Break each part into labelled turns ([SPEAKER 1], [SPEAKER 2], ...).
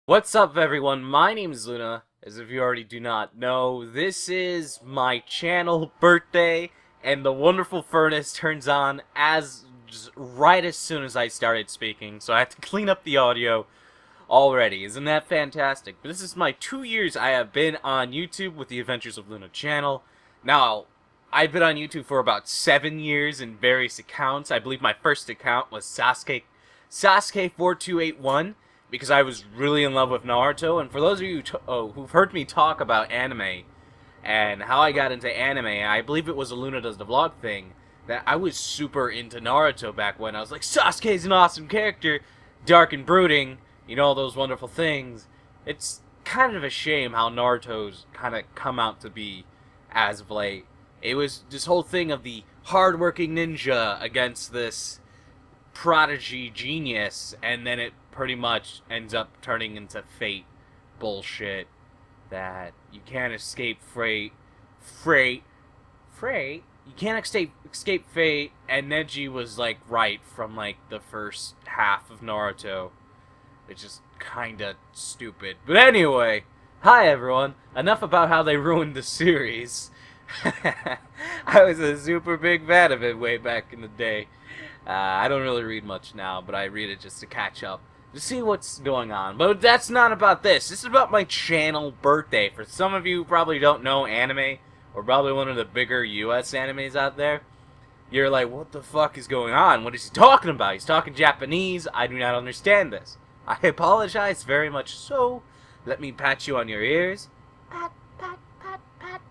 [SPEAKER 1] What's up, everyone? My name is Luna. As if you already do not know, this is my channel birthday, and the wonderful furnace turns on right as soon as I started speaking, so I had to clean up the audio already. Isn't that fantastic? But this is my 2 years I have been on YouTube with the Adventures of Luna channel. Now, I've been on YouTube for about 7 years in various accounts. I believe my first account was Sasuke4281. Because I was really in love with Naruto, and for those of you who've heard me talk about anime and how I got into anime, I believe it was a Luna Does the Vlog thing, that I was super into Naruto back when. I was like, Sasuke's an awesome character, dark and brooding, you know, all those wonderful things. It's kind of a shame how Naruto's kind of come out to be as of late. It was this whole thing of the hardworking ninja against this prodigy genius, and then it pretty much ends up turning into fate bullshit that you can't escape you can't escape fate, and Neji was like right from like the first half of Naruto. It's just kinda stupid. But anyway, hi everyone, enough about how they ruined the series. I was a super big fan of it way back in the day. I don't really read much now, but I read it just to catch up, to see what's going on. But that's not about this. This is about my channel birthday. For some of you who probably don't know anime, or probably one of the bigger US animes out there, you're like, what the fuck is going on? What is he talking about? He's talking Japanese. I do not understand this. I apologize very much so. Let me pat you on your ears. Pat, pat, pat, pat.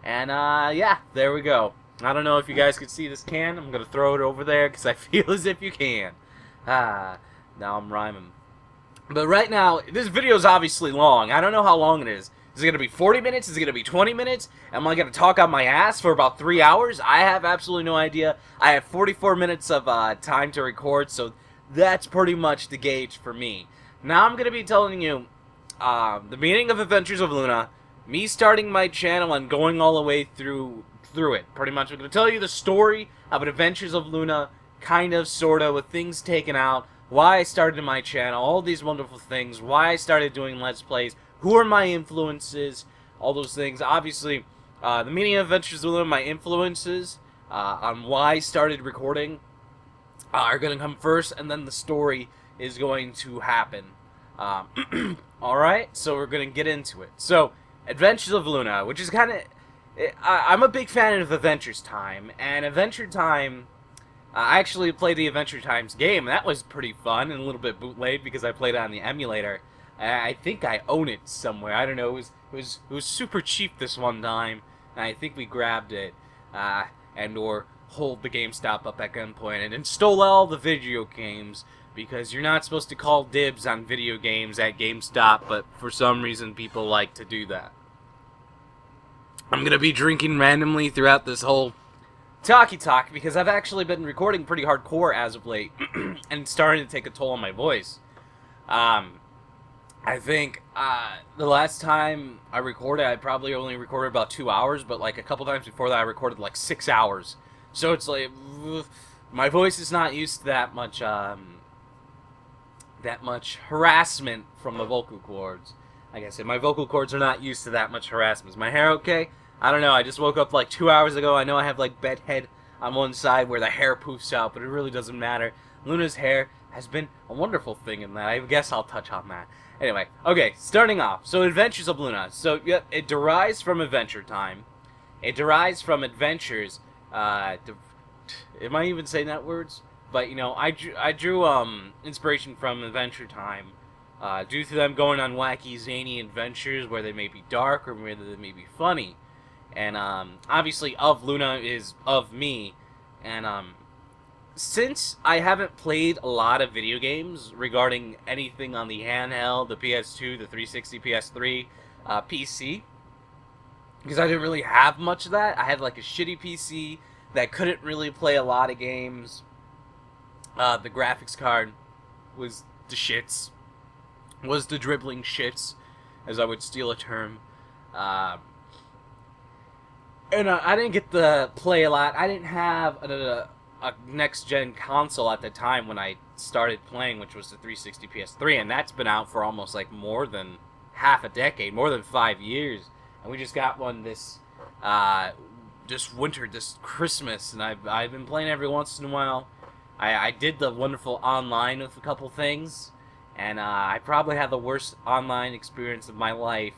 [SPEAKER 1] And, yeah, there we go. I don't know if you guys can see this can. I'm going to throw it over there because I feel as if you can. Now I'm rhyming. But right now, this video is obviously long. I don't know how long it is. Is it going to be 40 minutes? Is it going to be 20 minutes? Am I going to talk out my ass for about 3 hours? I have absolutely no idea. I have 44 minutes of time to record, so that's pretty much the gauge for me. Now I'm going to be telling you the beginning of Adventures of Luna, me starting my channel and going all the way through it. Pretty much I'm going to tell you the story of Adventures of Luna, kind of, sort of, with things taken out, why I started my channel, all these wonderful things, why I started doing Let's Plays, who are my influences, all those things. Obviously, the meaning of Adventures of Luna, my influences, on why I started recording, are going to come first, and then the story is going to happen. Alright, so we're going to get into it. So, Adventures of Luna, which is kind of... I'm a big fan of Adventures Time, and Adventure Time, I actually played the Adventure Times game, and that was pretty fun, and a little bit bootleg because I played it on the emulator. I think I own it somewhere. I don't know, it was super cheap this one time, and I think we grabbed it, or hold the GameStop up at gunpoint, and install all the video games, because you're not supposed to call dibs on video games at GameStop, but for some reason people like to do that. I'm going to be drinking randomly throughout this whole talk because I've actually been recording pretty hardcore as of late and it's starting to take a toll on my voice. I think the last time I recorded, I probably only recorded about 2 hours, but like a couple times before that I recorded like 6 hours. So it's like, my voice is not used to that much harassment from the vocal cords. Like I said, my vocal cords are not used to that much harassment. Is my hair okay? I don't know, I just woke up like 2 hours ago. I know I have like bedhead on one side where the hair poofs out, but it really doesn't matter. Luna's hair has been a wonderful thing in that. I guess I'll touch on that. Anyway, okay, starting off. So, Adventures of Luna. So, yeah, it derives from Adventure Time. It derives from Adventures. Am I even saying that words? But, you know, I drew inspiration from Adventure Time. Due to them going on wacky, zany adventures where they may be dark or where they may be funny. And, obviously, Of Luna is of me. And, since I haven't played a lot of video games regarding anything on the handheld, the PS2, the 360, PS3, PC, because I didn't really have much of that. I had, like, a shitty PC that couldn't really play a lot of games. The graphics card was the shits. Was the dribbling shits, as I would steal a term. And I didn't get to play a lot. I didn't have a next-gen console at the time when I started playing, which was the 360 PS3, and that's been out for almost like more than half a decade, more than 5 years. And we just got one this winter, this Christmas, and I've been playing every once in a while. I did the wonderful online with a couple things, and I probably had the worst online experience of my life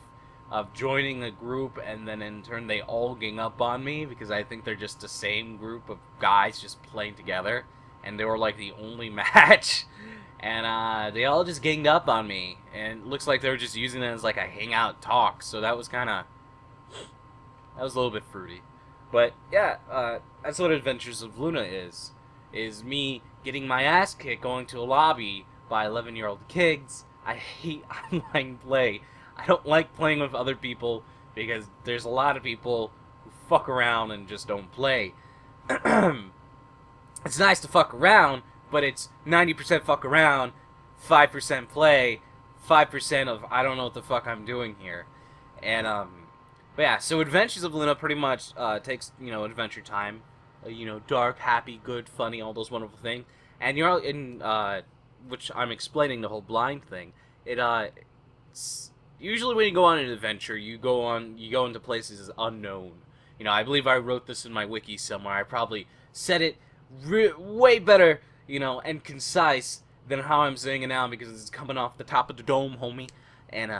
[SPEAKER 1] of joining a group and then in turn they all gang up on me because I think they're just the same group of guys just playing together, and they were like the only match, and they all just ganged up on me, and it looks like they were just using it as like a hangout talk, so that was a little bit fruity. But yeah, that's what Adventures of Luna is me getting my ass kicked going to a lobby by 11-year-old kids. I hate online play. I don't like playing with other people because there's a lot of people who fuck around and just don't play. It's nice to fuck around, but it's 90% fuck around, 5% play, 5% of I don't know what the fuck I'm doing here. And but yeah, so Adventures of Luna pretty much takes, adventure time. Dark, happy, good, funny, all those wonderful things. And you're all in, which I'm explaining the whole blind thing. Usually when you go on an adventure, you go into places unknown. I believe I wrote this in my wiki somewhere. I probably said it way better, and concise than how I'm saying it now because it's coming off the top of the dome, homie. And,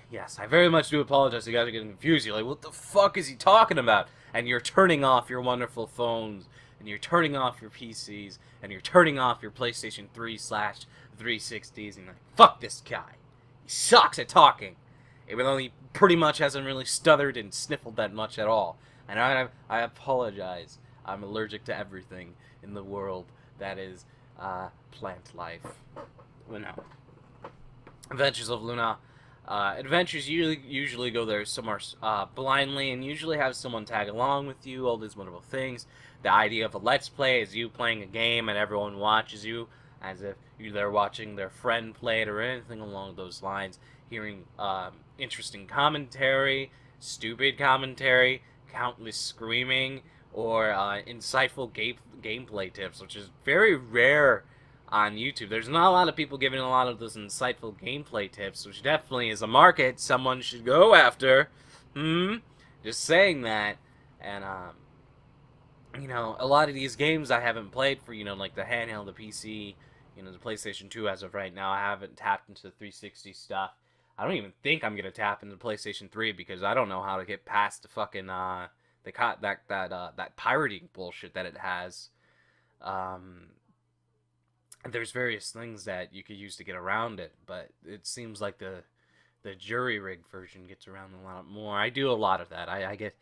[SPEAKER 1] yes, I very much do apologize. You guys are getting confused. You're like, what the fuck is he talking about? And you're turning off your wonderful phones, and you're turning off your PCs, and you're turning off your PlayStation 3/360s, and you're like, fuck this guy. He sucks at talking. Even though he pretty much hasn't really stuttered and sniffled that much at all. And I apologize. I'm allergic to everything in the world that is plant life. Well, no. Adventures of Luna. Adventures usually go there somewhere blindly and usually have someone tag along with you, all these wonderful things. The idea of a Let's Play is you playing a game and everyone watches you as if you're there watching their friend play it or anything along those lines, hearing interesting commentary, stupid commentary, countless screaming, or insightful gameplay tips, which is very rare on YouTube. There's not a lot of people giving a lot of those insightful gameplay tips, which definitely is a market someone should go after. Just saying that. And, a lot of these games I haven't played for, like the handheld, the PC, the PlayStation 2 as of right now. I haven't tapped into the 360 stuff. I don't even think I'm going to tap into the PlayStation 3 because I don't know how to get past the fucking, that pirating bullshit that it has. There's various things that you could use to get around it, but it seems like the jury-rigged version gets around a lot more. I do a lot of that. I get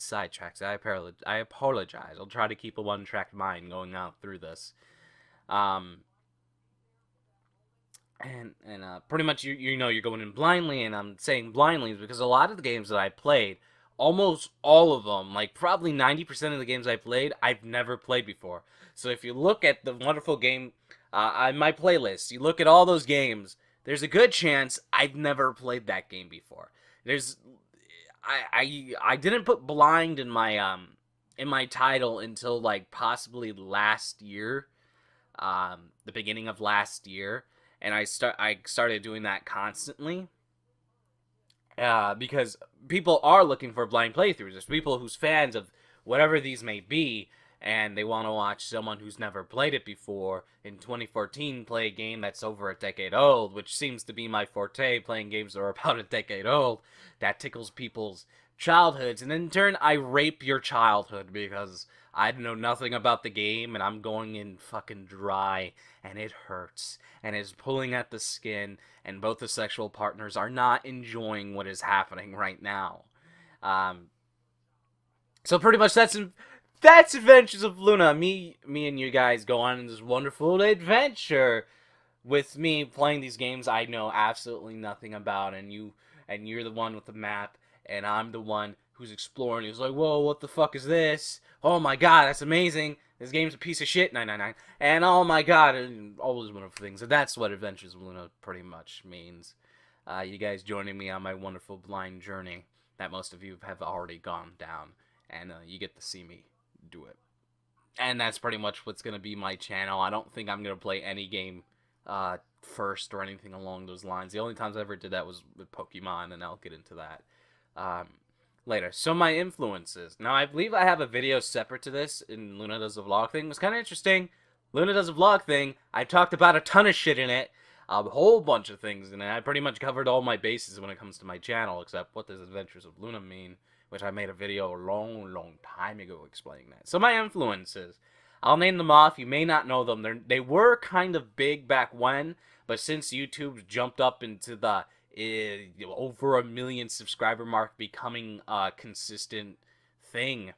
[SPEAKER 1] sidetracked. I apologize. I'll try to keep a one-track mind going out through this. Pretty much you're going in blindly, and I'm saying blindly because a lot of the games that I played, almost all of them, like probably 90% of the games I played, I've never played before. So if you look at the wonderful game on my playlist, you look at all those games, there's a good chance I've never played that game before. I didn't put blind in my title until like possibly last year, the beginning of last year, and I started doing that constantly. Because people are looking for blind playthroughs. There's people who's fans of whatever these may be, and they want to watch someone who's never played it before in 2014 play a game that's over a decade old, which seems to be my forte, playing games that are about a decade old. That tickles people's childhoods, and in turn, I rape your childhood because I know nothing about the game, and I'm going in fucking dry, and it hurts, and it's pulling at the skin, and both the sexual partners are not enjoying what is happening right now. So pretty much that's Adventures of Luna. Me and you guys go on this wonderful adventure with me playing these games I know absolutely nothing about, and you're the one with the map, and I'm the one who's exploring. He's like, whoa, what the fuck is this? Oh my god, that's amazing. This game's a piece of shit, 999. And oh my god, and all those wonderful things. And that's what Adventures of Luna pretty much means. You guys joining me on my wonderful blind journey that most of you have already gone down. And you get to see me do it. And that's pretty much what's going to be my channel. I don't think I'm going to play any game first or anything along those lines. The only times I ever did that was with Pokemon, and I'll get into that later. So my influences. Now, I believe I have a video separate to this in Luna Does a Vlog thing. It was kind of interesting. Luna Does a Vlog thing, I talked about a ton of shit in it. A whole bunch of things in it. I pretty much covered all my bases when it comes to my channel, except what does Adventures of Luna mean, which I made a video a long time ago explaining that. So my influences. I'll name them off. You may not know them. They were kind of big back when, but since YouTube jumped up into the over 1 million subscriber mark, becoming a consistent thing,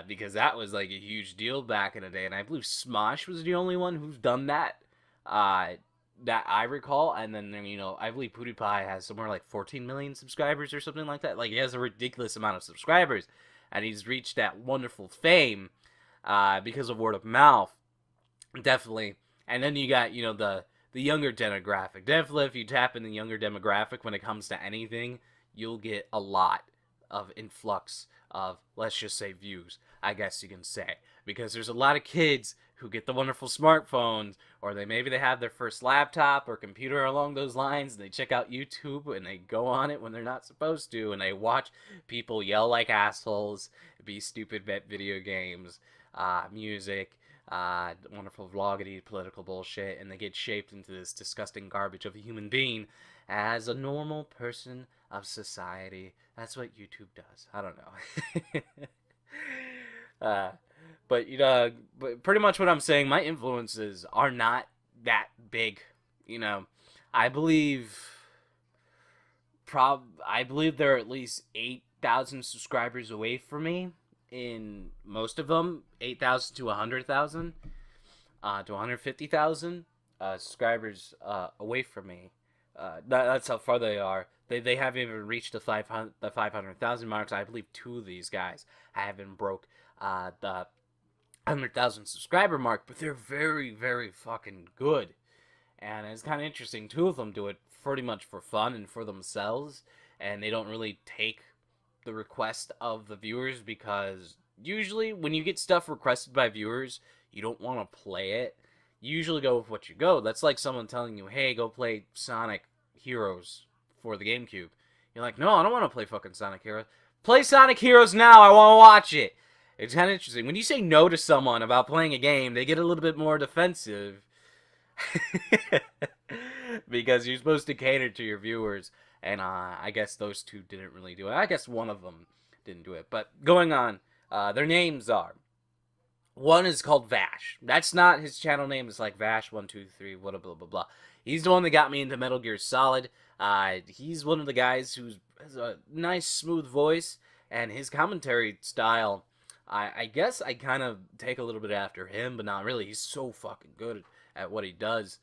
[SPEAKER 1] because that was like a huge deal back in the day, and I believe Smosh was the only one who's done that, that I recall. And then, you know, I believe PewDiePie has somewhere like 14 million subscribers or something like that. Like, he has a ridiculous amount of subscribers, and he's reached that wonderful fame because of word of mouth, definitely. And then you got, you know, the younger demographic. Definitely, if you tap in the younger demographic when it comes to anything, you'll get a lot of influx of, let's just say, views, I guess you can say. Because there's a lot of kids who get the wonderful smartphones, or maybe they have their first laptop or computer along those lines, and they check out YouTube, and they go on it when they're not supposed to, and they watch people yell like assholes, be stupid at video games, music, wonderful vloggity, political bullshit, and they get shaped into this disgusting garbage of a human being as a normal person of society. That's what YouTube does. I don't know. But, you know, but pretty much what I'm saying, my influences are not that big. You know, I believe they're at least 8,000 subscribers away from me. In most of them, 8,000 to 100,000 to 150,000 subscribers away from me. That's how far they are. They haven't even reached the 500,000 marks. I believe 2 of these guys haven't broke the 100,000 subscriber mark, but they're very fucking good. And it's kind of interesting. 2 of them do it pretty much for fun and for themselves, and they don't really take the request of the viewers, because usually when you get stuff requested by viewers, you don't want to play it. You usually go with what you go. That's like someone telling you, hey, go play Sonic Heroes for the GameCube. You're like, no, I don't want to play fucking Sonic Heroes. Play Sonic Heroes now, I want to watch it. It's kind of interesting. When you say no to someone about playing a game, they get a little bit more defensive. Because you're supposed to cater to your viewers. And I guess those 2 didn't really do it. I guess one of them didn't do it. But going on, their names are, one is called Vash. That's not his channel name. It's like Vash123, blah, blah, blah, blah. He's the one that got me into Metal Gear Solid. He's one of the guys who has a nice, smooth voice. And his commentary style, I guess I kind of take a little bit after him, but not really. He's so fucking good at what he does.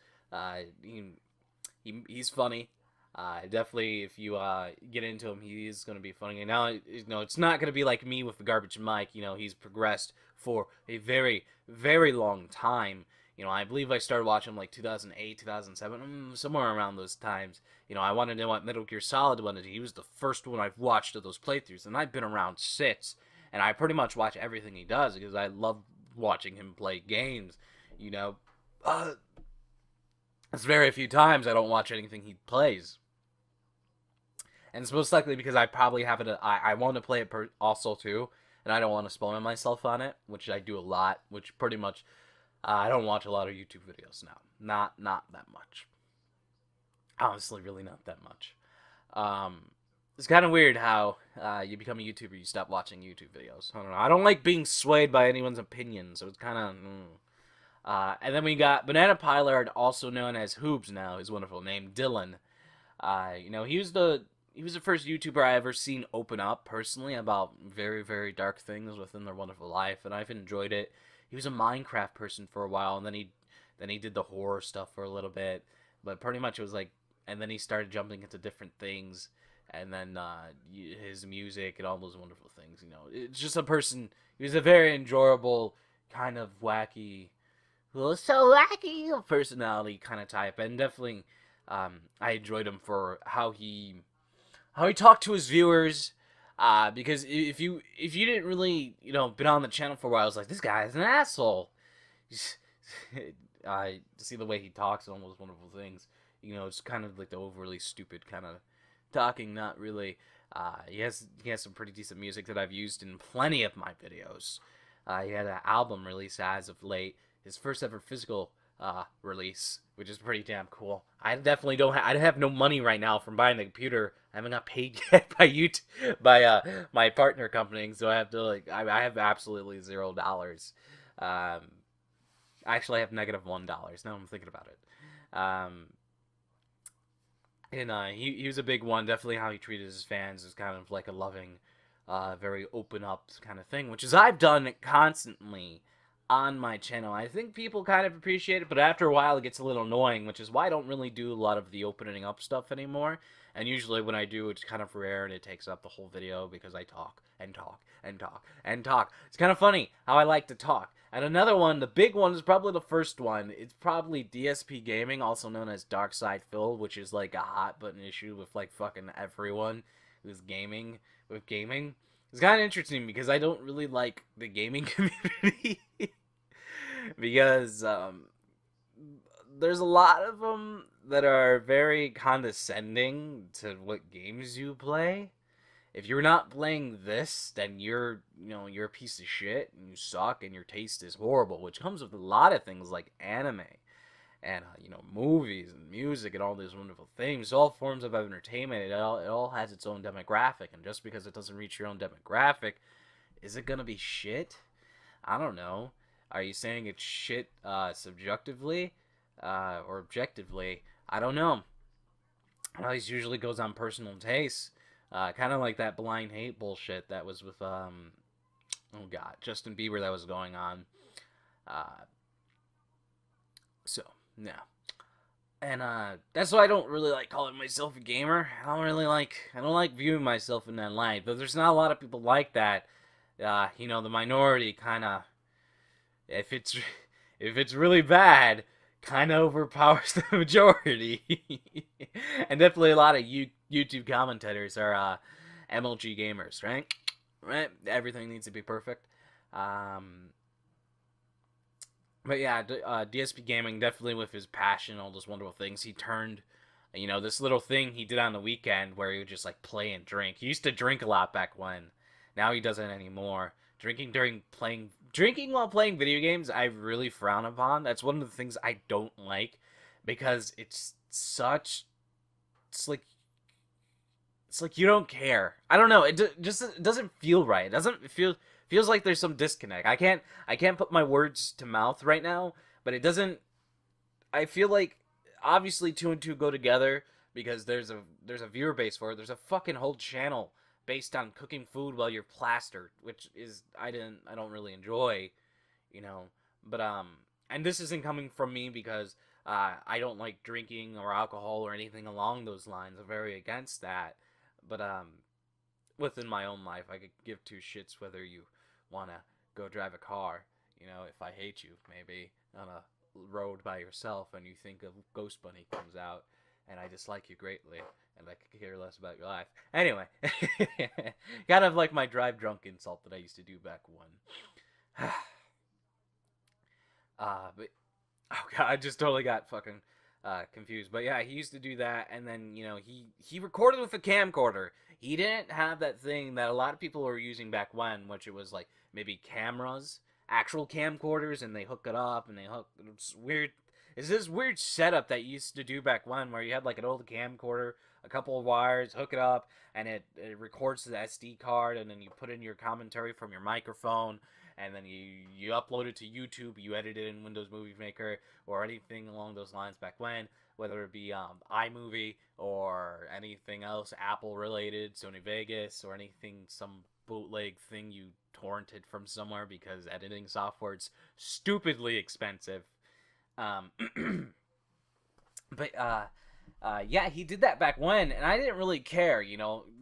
[SPEAKER 1] He's funny. Definitely, if you get into him, he is going to be funny. And now, you know, it's not going to be like me with the garbage mic. You know, he's progressed for a very long time. You know, I believe I started watching him like 2008, 2007, somewhere around those times. You know, I wanted to know what Metal Gear Solid wanted. He was the first one I've watched of those playthroughs, and I've been around since. And I pretty much watch everything he does because I love watching him play games. You know, it's very few times I don't watch anything he plays. And it's most likely because I probably have it. I want to play it also too, and I don't want to spoil myself on it, which I do a lot. Which pretty much, I don't watch a lot of YouTube videos now. Not that much. Honestly, really not that much. It's kind of weird how you become a YouTuber, you stop watching YouTube videos. I don't know. I don't like being swayed by anyone's opinion, so it's kind of. And then we got Banana Pilard, also known as Hoobs now, his wonderful name, Dylan. You know, he was the first YouTuber I ever seen open up personally about very dark things within their wonderful life, and I've enjoyed it. He was a Minecraft person for a while, and then he did the horror stuff for a little bit, but pretty much it was like, and then he started jumping into different things, and then his music and all those wonderful things. You know, it's just a person. He was a very enjoyable, kind of wacky, well, so wacky personality kind of type, and definitely, I enjoyed him for how he talked to his viewers, Because if you didn't really, been on the channel for a while, I was like, this guy is an asshole. To see the way he talks and all those wonderful things, it's kind of like the overly stupid kind of talking, not really. He has some pretty decent music that I've used in plenty of my videos. He had an album release as of late, his first ever physical release, which is pretty damn cool. I definitely don't. I have no money right now from buying the computer. I haven't got paid yet by my partner company, so I have to I have absolutely $0. Actually, I have -$1. Now I'm thinking about it. And he was a big one. Definitely how he treated his fans is kind of like a loving, very open up kind of thing, which is I've done constantly on my channel. I think people kind of appreciate it, but after a while it gets a little annoying, which is why I don't really do a lot of the opening up stuff anymore. And usually when I do, it's kind of rare and it takes up the whole video because I talk and talk and talk and talk. It's kind of funny how I like to talk. And another one, the big one, is probably the first one. It's probably DSP Gaming, also known as Dark Side Phil, which is like a hot button issue with like fucking everyone who's gaming with gaming. It's kind of interesting because I don't really like the gaming community because there's a lot of them that are very condescending to what games you play. If you're not playing this, then you're a piece of shit and you suck and your taste is horrible, which comes with a lot of things like anime and movies and music and all these wonderful things. All forms of entertainment. It all has its own demographic, and just because it doesn't reach your own demographic, is it gonna be shit? I don't know. Are you saying it's shit subjectively or objectively? I don't know. Well, this usually goes on personal taste. Kind of like that blind hate bullshit that was with Justin Bieber that was going on. So yeah, and that's why I don't really like calling myself a gamer. I don't like viewing myself in that light. But there's not a lot of people like that. The minority kind of, if it's really bad, kind of overpowers the majority. And definitely a lot of YouTube commentators are MLG gamers, right? Right? Everything needs to be perfect. But yeah, DSP Gaming, definitely with his passion, all those wonderful things, he turned, this little thing he did on the weekend where he would just like play and drink. He used to drink a lot back when. Now he doesn't anymore. Drinking while playing video games, I really frown upon. That's one of the things I don't like, because it's like you don't care. I don't know. It doesn't feel right. It feels like there's some disconnect. I can't put my words to mouth right now, but it doesn't. I feel like obviously 2 and 2 go together because there's a viewer base for it. There's a fucking whole channel based on cooking food while you're plastered, which is I don't really enjoy, But and this isn't coming from me because I don't like drinking or alcohol or anything along those lines. I'm very against that. But within my own life, I could give two shits whether you want to go drive a car. If I hate you, maybe on a road by yourself, and you think a Ghost Bunny comes out, and I dislike you greatly, and I could care less about your life. Anyway, kind of like my drive drunk insult that I used to do back when. But oh god, I just totally got fucking confused. But yeah, he used to do that, and then he recorded with a camcorder. He didn't have that thing that a lot of people were using back when, which it was like maybe cameras, actual camcorders, and they hook it up and it's weird. It's this weird setup that you used to do back when, where you had like an old camcorder, a couple of wires, hook it up, and it records to the SD card, and then you put in your commentary from your microphone, and then you upload it to YouTube, you edit it in Windows Movie Maker, or anything along those lines back when, whether it be iMovie, or anything else Apple related, Sony Vegas, or anything, some bootleg thing you torrented from somewhere, because editing software's stupidly expensive. But yeah, he did that back when, and I didn't really care.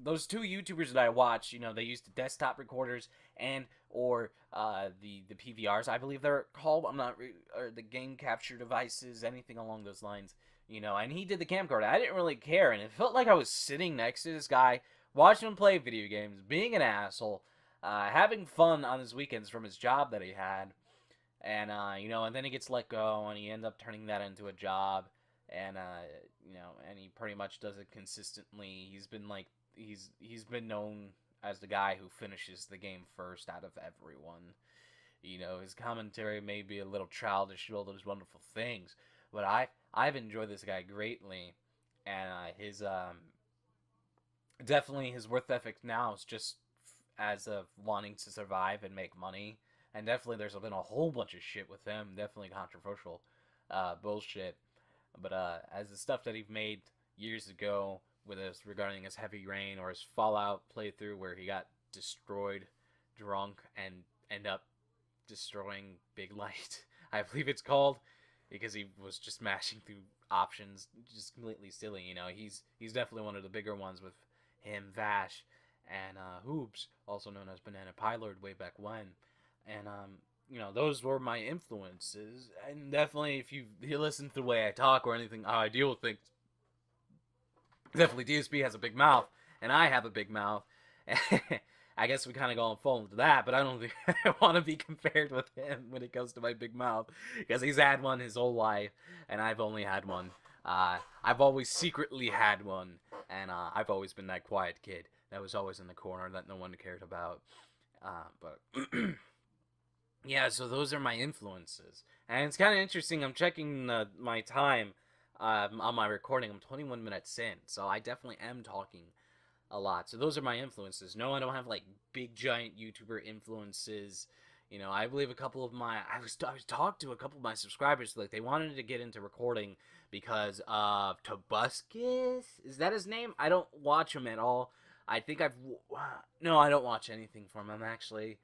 [SPEAKER 1] Those two YouTubers that I watched, they used the desktop recorders or the PVRs, I believe they're called. I'm not or the game capture devices, anything along those lines. And he did the camcorder. I didn't really care, and it felt like I was sitting next to this guy watching him play video games, being an asshole, having fun on his weekends from his job that he had, and and then he gets let go, and he ends up turning that into a job, and and he pretty much does it consistently. He's been known as the guy who finishes the game first out of everyone. His commentary may be a little childish, all those wonderful things, but I've enjoyed this guy greatly, and his definitely his work ethic now is just as of wanting to survive and make money. And definitely there's been a whole bunch of shit with him, definitely controversial bullshit. But as the stuff that he made years ago with us regarding his Heavy Rain or his Fallout playthrough where he got destroyed drunk and end up destroying Big Light, I believe it's called, because he was just mashing through options, just completely silly. He's definitely one of the bigger ones with him, Vash, and Hoops, also known as Banana Pilot way back when. And those were my influences. And definitely, if you listen to the way I talk or anything, how I deal with things, definitely DSP has a big mouth, and I have a big mouth. I guess we kind of go and fall into that, but I don't think I want to be compared with him when it comes to my big mouth, because he's had one his whole life, and I've only had one. I've always secretly had one, and I've always been that quiet kid that was always in the corner that no one cared about. But yeah, so those are my influences, and it's kind of interesting. I'm checking my time on my recording. I'm 21 minutes in, so I definitely am talking a lot. So those are my influences. No, I don't have like big giant YouTuber influences. I believe a couple of my I was talked to a couple of my subscribers, like they wanted to get into recording because of Tobuscus. Is that his name? I don't watch him at all. I think no, I don't watch anything from him actually.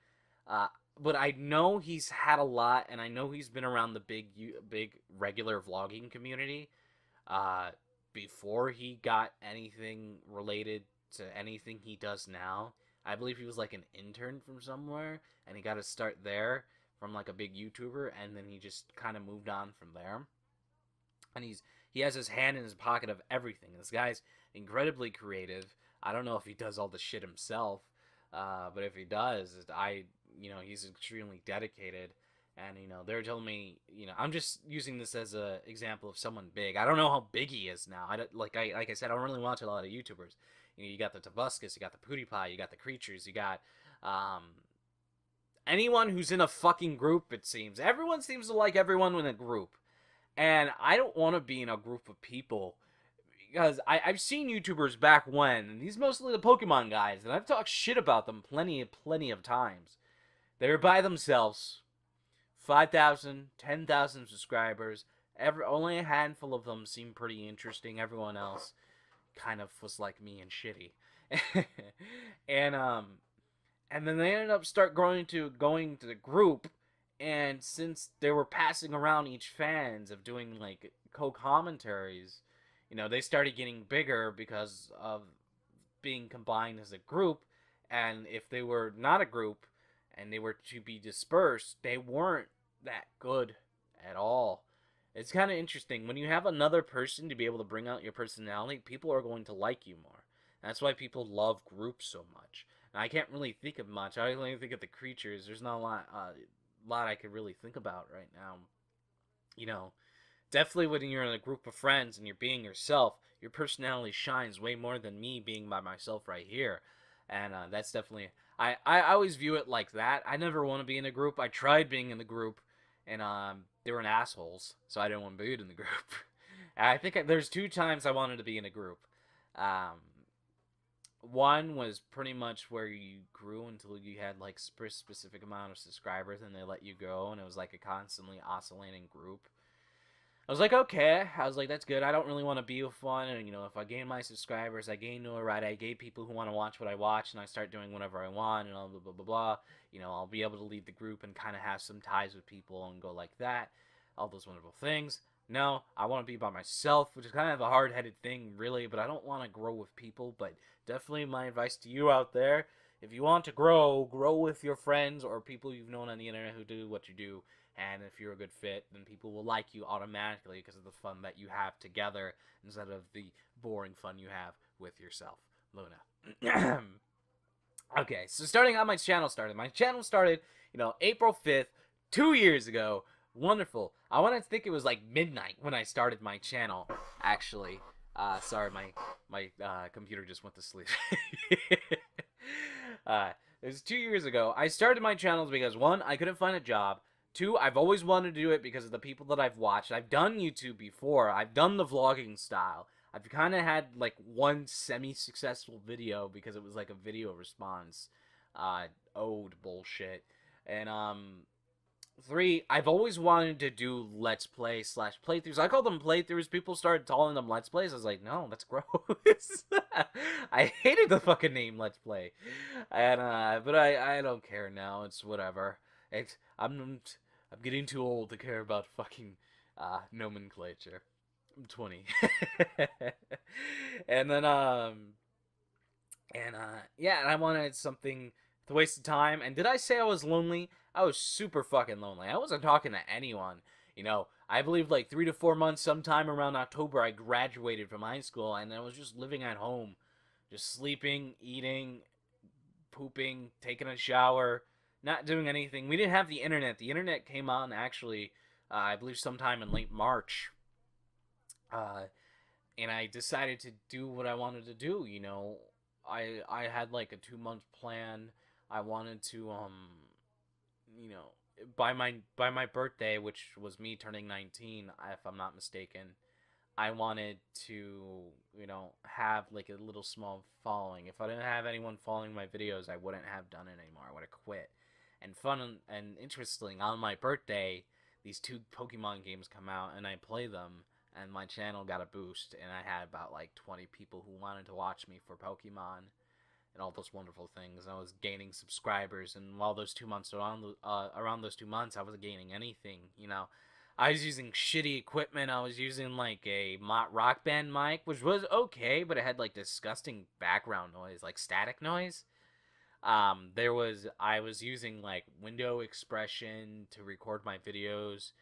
[SPEAKER 1] But I know he's had a lot, and I know he's been around the big regular vlogging community before he got anything related to anything he does now. I believe he was like an intern from somewhere, and he got to start there from like a big YouTuber, and then he just kind of moved on from there. And he has his hand in his pocket of everything. This guy's incredibly creative. I don't know if he does all the shit himself, but if he does, he's extremely dedicated. And they're telling me, I'm just using this as a example of someone big. I don't know how big he is now. Like I said, I don't really watch a lot of YouTubers. You got the Tobuscus, you got the PewDiePie, you got the Creatures, you got anyone who's in a fucking group. It seems everyone seems to like everyone in a group, and I don't want to be in a group of people. Because I've seen YouTubers back when, and these mostly the Pokemon guys, and I've talked shit about them plenty of times. They were by themselves, 5,000, 10,000 subscribers. Only a handful of them seemed pretty interesting. Everyone else kind of was like me and shitty. And then they ended up going to the group, and since they were passing around each fans of doing like co-commentaries, they started getting bigger because of being combined as a group. And if they were not a group and they were to be dispersed, they weren't that good at all. It's kind of interesting. When you have another person to be able to bring out your personality, people are going to like you more. That's why people love groups so much. And I can't really think of much. I only think of the Creatures. There's not a lot I could really think about right now. Definitely when you're in a group of friends and you're being yourself, your personality shines way more than me being by myself right here. And that's definitely... I always view it like that. I never want to be in a group. I tried being in the group, and they were assholes, so I didn't want to be in the group. I think there's 2 times I wanted to be in a group. One was pretty much where you grew until you had like a specific amount of subscribers, and they let you go, and it was like a constantly oscillating group. I was like, okay. I was like, that's good. I don't really want to be with one. And, if I gain my subscribers, I gain notoriety, I gain people who want to watch what I watch, and I start doing whatever I want, and blah, blah, blah, blah. I'll be able to lead the group and kind of have some ties with people and go like that. All those wonderful things. No, I want to be by myself, which is kind of a hard-headed thing, really, but I don't want to grow with people. But definitely my advice to you out there, if you want to grow with your friends or people you've known on the internet who do what you do. And if you're a good fit, then people will like you automatically because of the fun that you have together instead of the boring fun you have with yourself. Luna. Okay, so starting how my channel started. My channel started, April 5th, 2 years ago. Wonderful. I want to think it was like midnight when I started my channel, actually. Sorry, my computer just went to sleep. It was 2 years ago. I started my channels because, one, I couldn't find a job. Two, I've always wanted to do it because of the people that I've watched. I've done YouTube before. I've done the vlogging style. I've kind of had, like, one semi-successful video because it was, like, a video response. Ode bullshit. And, three, I've always wanted to do Let's Play / playthroughs. I call them playthroughs. People started calling them Let's Plays. I was like, no, that's gross. I hated the fucking name Let's Play. And, but I don't care now. It's whatever. I'm getting too old to care about fucking, nomenclature. I'm 20. And then, yeah, and I wanted something to waste the time. And did I say I was lonely? I was super fucking lonely. I wasn't talking to anyone. I believe like 3 to 4 months, sometime around October, I graduated from high school, and I was just living at home. Just sleeping, eating, pooping, taking a shower, not doing anything. We didn't have the internet. The internet came on, actually, I believe sometime in late March. And I decided to do what I wanted to do, I had like a 2-month plan. I wanted to, by my birthday, which was me turning 19, if I'm not mistaken, I wanted to, have like a little small following. If I didn't have anyone following my videos, I wouldn't have done it anymore. I would have quit. And fun and interesting, on my birthday, these 2 Pokemon games come out, and I play them, and my channel got a boost, and I had about like 20 people who wanted to watch me for Pokemon and all those wonderful things. I was gaining subscribers, and while those 2 months around those 2 months, I wasn't gaining anything. I was using shitty equipment. I was using like a Rock Band mic, which was okay, but it had like disgusting background noise, like static noise. I was using like window expression to record my videos.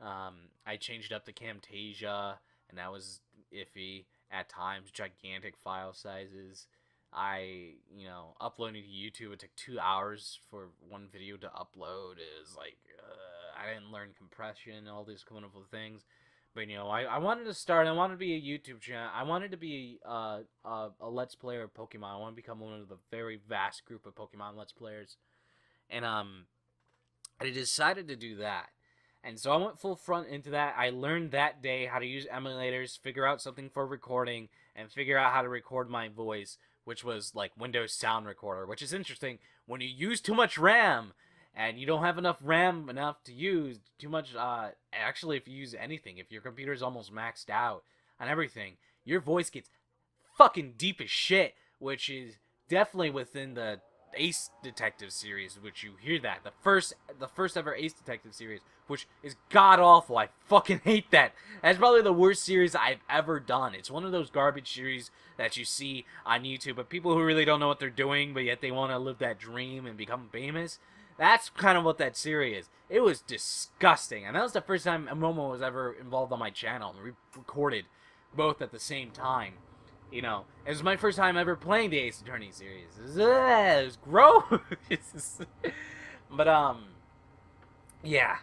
[SPEAKER 1] I changed up the Camtasia, and that was iffy at times. Gigantic file sizes. Uploading to YouTube, it took 2 hours for one video to upload. It was like, I didn't learn compression, all these wonderful things. But, I wanted to start, I wanted to be a YouTube channel. I wanted to be a Let's Player of Pokemon. I want to become one of the very vast group of Pokemon Let's Players. And, I decided to do that. And so I went full front into that. I learned that day how to use emulators, figure out something for recording, and figure out how to record my voice, which was like Windows Sound Recorder, which is interesting. When you use too much RAM, and you don't have enough RAM to use, too much, actually, if you use anything, if your computer is almost maxed out on everything, your voice gets fucking deep as shit, which is definitely within the Ace Detective series, which you hear that. The first ever Ace Detective series, which is god-awful. I fucking hate that. That's probably the worst series I've ever done. It's one of those garbage series that you see on YouTube, but people who really don't know what they're doing, but yet they want to live that dream and become famous. That's kind of what that series is. It was disgusting, and that was the first time Momo was ever involved on my channel. We recorded both at the same time. It was my first time ever playing the Ace Attorney series. It was gross. But, yeah,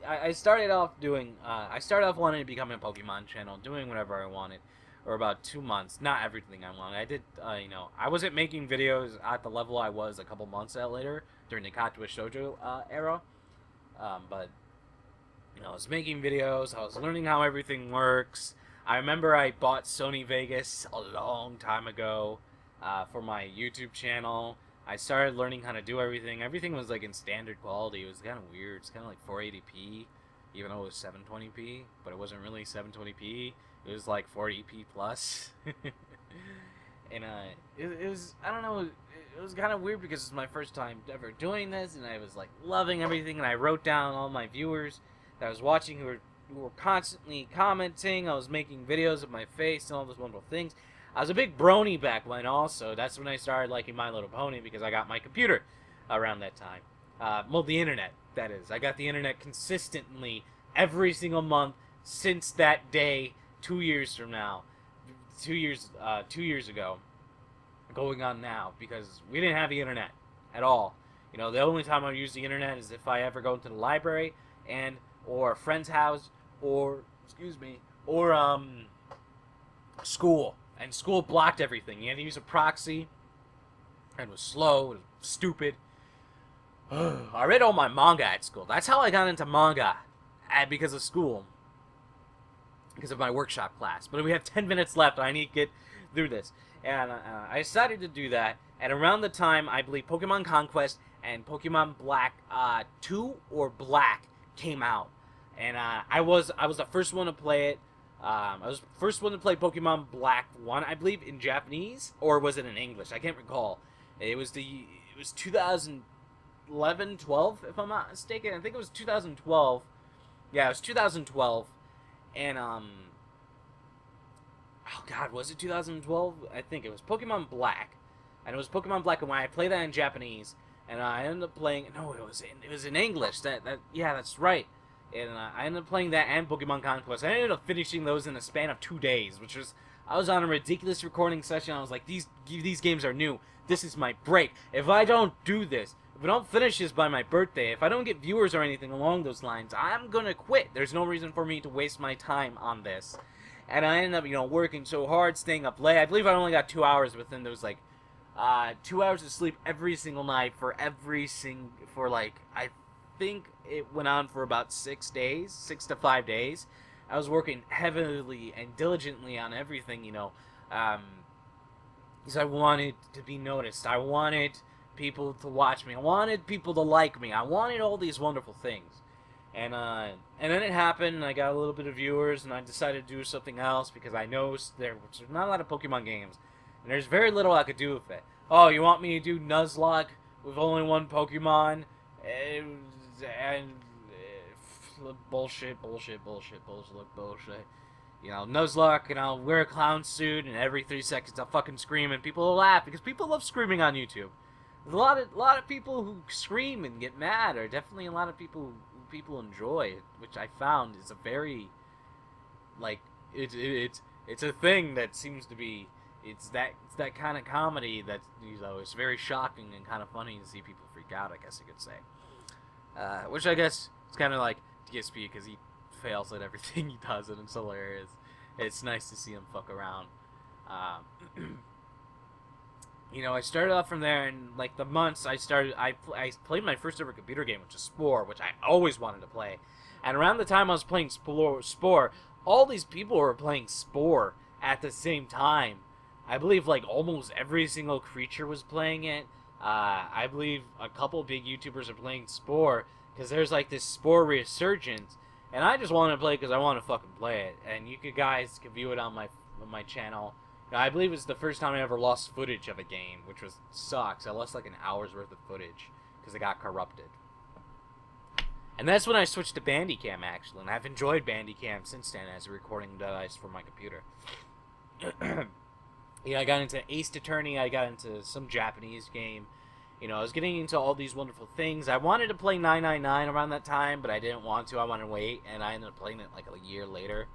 [SPEAKER 1] I started off doing, wanting to become a Pokemon channel, doing whatever I wanted, or about 2 months, not everything I wanted. I did, I wasn't making videos at the level I was a couple months later, during the Katsuya Shoujo era, but, I was making videos, I was learning how everything works. I remember I bought Sony Vegas a long time ago, for my YouTube channel. I started learning how to do everything. Everything was like in standard quality. It was kind of weird. It's kind of like 480p, even though it was 720p, but it wasn't really 720p. It was like 480p plus. And it was, I don't know, it was kind of weird because it's my first time ever doing this, and I was like loving everything, and I wrote down all my viewers that I was watching who were constantly commenting. I was making videos of my face and all those wonderful things. I was a big brony back when also. That's when I started liking My Little Pony, because I got my computer around that time. Well, the internet, that is. I got the internet consistently every single month since that day 2 years from now. 2 years ago, going on now, because we didn't have the internet at all. You know, the only time I use the internet is if I ever go into the library and or a friend's house or school. And school blocked everything. You had to use a proxy, and it was slow, it was stupid. I read all my manga at school. That's how I got into manga, because of school, because of my workshop class. But we have 10 minutes left. I need to get through this. And I decided to do that. And around the time, I believe Pokemon Conquest and Pokemon Black 2 or Black came out. And I was the first one to play it. I was the first one to play Pokemon Black 1, I believe, in Japanese. Or was it in English? I can't recall. It was 2011, 12, if I'm not mistaken. I think it was 2012. Yeah, it was 2012. And, oh god, was it 2012? I think it was Pokemon Black. And it was Pokemon Black and White. I played that in Japanese. And I ended up playing... No, it was in English. Yeah, that's right. And I ended up playing that and Pokemon Conquest. I ended up finishing those in a span of 2 days, which was... I was on a ridiculous recording session. I was like, these games are new. This is my break. If I don't do this, if I don't finish this by my birthday, if I don't get viewers or anything along those lines, I'm gonna quit. There's no reason for me to waste my time on this. And I ended up, working so hard, staying up late. I believe I only got 2 hours within those, 2 hours of sleep every single night for I think it went on for about 6 days, 6 to 5 days. I was working heavily and diligently on everything, because I wanted to be noticed. I wanted people to watch me. I wanted people to like me. I wanted all these wonderful things. And then it happened, and I got a little bit of viewers, and I decided to do something else because I know there's not a lot of Pokemon games, and there's very little I could do with it. Oh, you want me to do Nuzlocke with only one Pokemon? Bullshit. Nuzlocke, and I'll wear a clown suit, and every 3 seconds I'll fucking scream, and people will laugh, because people love screaming on YouTube. There's a lot of people who scream and get mad, or definitely a lot of people enjoy, which I found is a very, it's a thing that seems to be, it's that kind of comedy that, it's very shocking and kind of funny to see people freak out, I guess you could say. Which I guess is kind of like DSP, because he fails at everything he does, and it's hilarious. It's nice to see him fuck around. I started off from there, and the months I played my first ever computer game, which is Spore, which I always wanted to play. And around the time I was playing Spore, all these people were playing Spore at the same time. I believe almost every single creature was playing it. I believe a couple big YouTubers are playing Spore, because there's this Spore resurgence, and I just want to play because I want to fucking play it. And you guys can view it on my channel. I believe it's the first time I ever lost footage of a game, which sucks. I lost an hour's worth of footage because it got corrupted. And that's when I switched to Bandicam, actually, and I've enjoyed Bandicam since then as a recording device for my computer. Yeah, I got into Ace Attorney, I got into some Japanese game. I was getting into all these wonderful things. I wanted to play 999 around that time, but I didn't want to. I wanted to wait, and I ended up playing it a year later.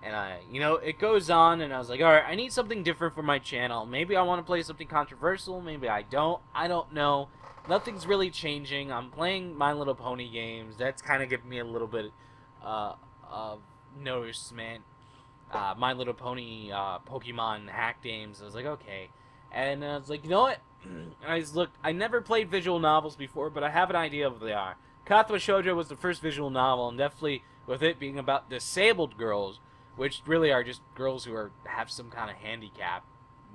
[SPEAKER 1] And, it goes on, and I was like, alright, I need something different for my channel. Maybe I want to play something controversial, maybe I don't. I don't know. Nothing's really changing. I'm playing My Little Pony games. That's kind of giving me a little bit of nourishment. My Little Pony Pokemon hack games. I was like, okay. And I was like, you know what? I never played visual novels before, but I have an idea of what they are. Katwa Shoujo was the first visual novel, and definitely with it being about disabled girls, which really are just girls who have some kind of handicap,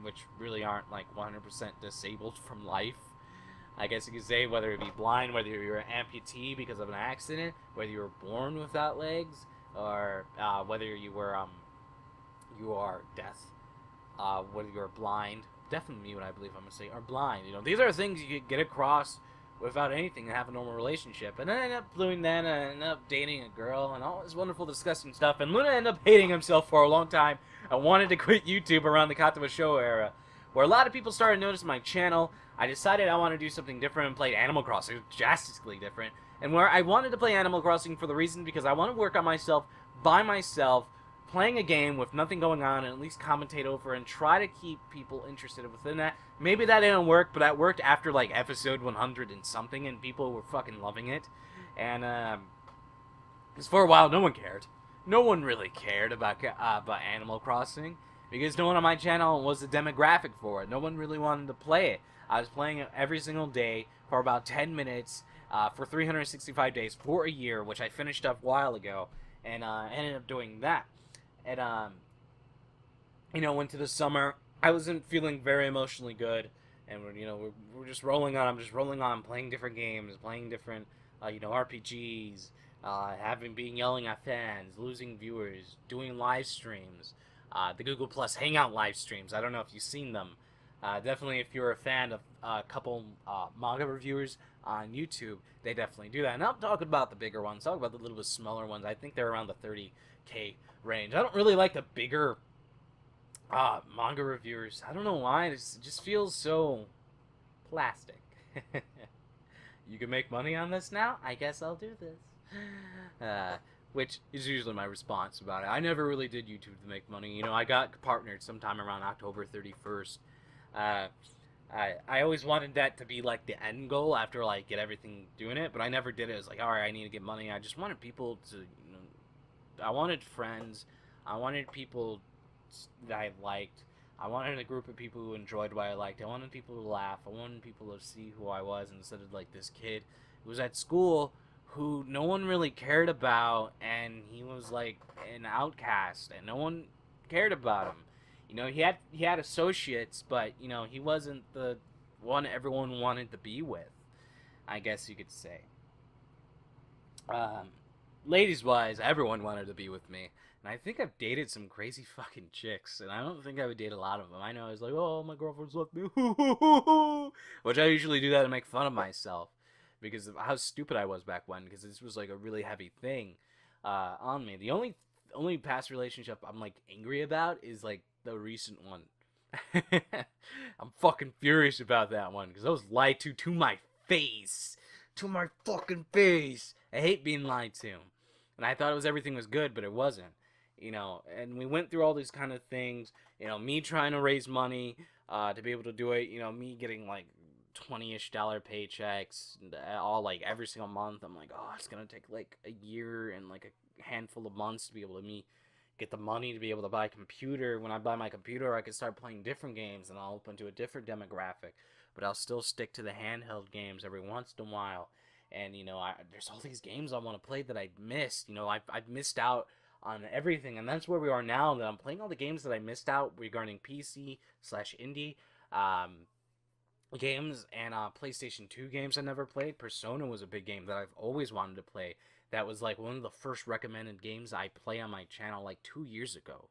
[SPEAKER 1] which really aren't 100% disabled from life. I guess you could say, whether it be blind, whether you're an amputee because of an accident, whether you were born without legs, or whether you are deaf, whether you're blind. Definitely me, what I believe I'm going to say, are blind. These are things you could get across without anything and have a normal relationship. And then I ended up doing that, and I ended up dating a girl, and all this wonderful, disgusting stuff. And Luna ended up hating himself for a long time and wanted to quit YouTube around the Katawa Show era, where a lot of people started noticing my channel. I decided I want to do something different and play Animal Crossing, drastically different. And where I wanted to play Animal Crossing for the reason because I want to work on myself by myself, playing a game with nothing going on and at least commentate over and try to keep people interested within that. Maybe that didn't work, but that worked after like episode 100 and something, and people were fucking loving it. And because for a while no one cared. No one really cared about Animal Crossing because no one on my channel was the demographic for it. No one really wanted to play it. I was playing it every single day for about 10 minutes for 365 days for a year, which I finished up a while ago, and ended up doing that. And went to the summer. I wasn't feeling very emotionally good, and we're just rolling on. I'm just rolling on, playing different games, playing different RPGs. Being yelling at fans, losing viewers, doing live streams, the Google Plus Hangout live streams. I don't know if you've seen them. Definitely, if you're a fan of a couple manga reviewers on YouTube, they definitely do that. And I'm talking about the bigger ones. Talk about the little bit smaller ones. I think they're around the 30K range. I don't really like the bigger manga reviewers. I don't know why. It just feels so plastic. You can make money on this now? I guess I'll do this. Which is usually my response about it. I never really did YouTube to make money. I got partnered sometime around October 31st. I always wanted that to be like the end goal after like get everything doing it, but I never did it. It was like, alright, I need to get money. I just wanted people to, I wanted friends. I wanted people that I liked. I wanted a group of people who enjoyed what I liked. I wanted people to laugh. I wanted people to see who I was instead of like this kid who was at school who no one really cared about, and he was like an outcast, and no one cared about him. He had associates, but he wasn't the one everyone wanted to be with, I guess you could say. Ladies wise, everyone wanted to be with me, and I think I've dated some crazy fucking chicks, and I don't think I would date a lot of them. I know I was like, oh, my girlfriend's left me, which I usually do that to make fun of myself, because of how stupid I was back when, because this was like a really heavy thing on me. The only past relationship I'm like angry about is like the recent one. I'm fucking furious about that one, because I was lied to my face. To my fucking face. I hate being lied to. And I thought everything was good, but it wasn't. And we went through all these kind of things. Me trying to raise money to be able to do it. Me getting like $20-ish paychecks all like every single month. I'm like, oh, it's gonna take like a year and like a handful of months to be able to get the money to be able to buy a computer. When I buy my computer, I can start playing different games, and I'll open to a different demographic, but I'll still stick to the handheld games every once in a while. And there's all these games I want to play that I missed. I've missed out on everything, and that's where we are now, that I'm playing all the games that I missed out regarding PC/indie games, and PlayStation 2 games I never played. Persona was a big game that I've always wanted to play. That was like one of the first recommended games I play on my channel like 2 years ago.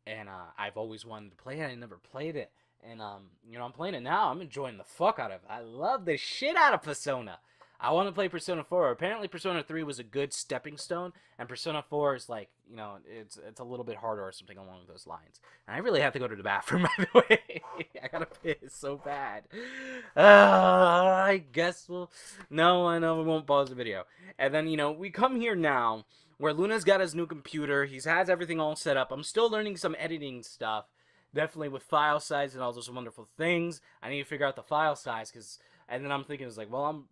[SPEAKER 1] And I've always wanted to play it. I never played it. And I'm playing it now. I'm enjoying the fuck out of it. I love the shit out of Persona. I want to play Persona 4. Apparently Persona 3 was a good stepping stone, and Persona 4 is like, it's a little bit harder or something along those lines. And I really have to go to the bathroom, by the way. I gotta piss so bad. I guess no, I know we won't pause the video. And then, we come here now, where Luna's got his new computer. He has everything all set up. I'm still learning some editing stuff. Definitely with file size and all those wonderful things. I need to figure out the file size, because... And then I'm thinking, it's like, I'm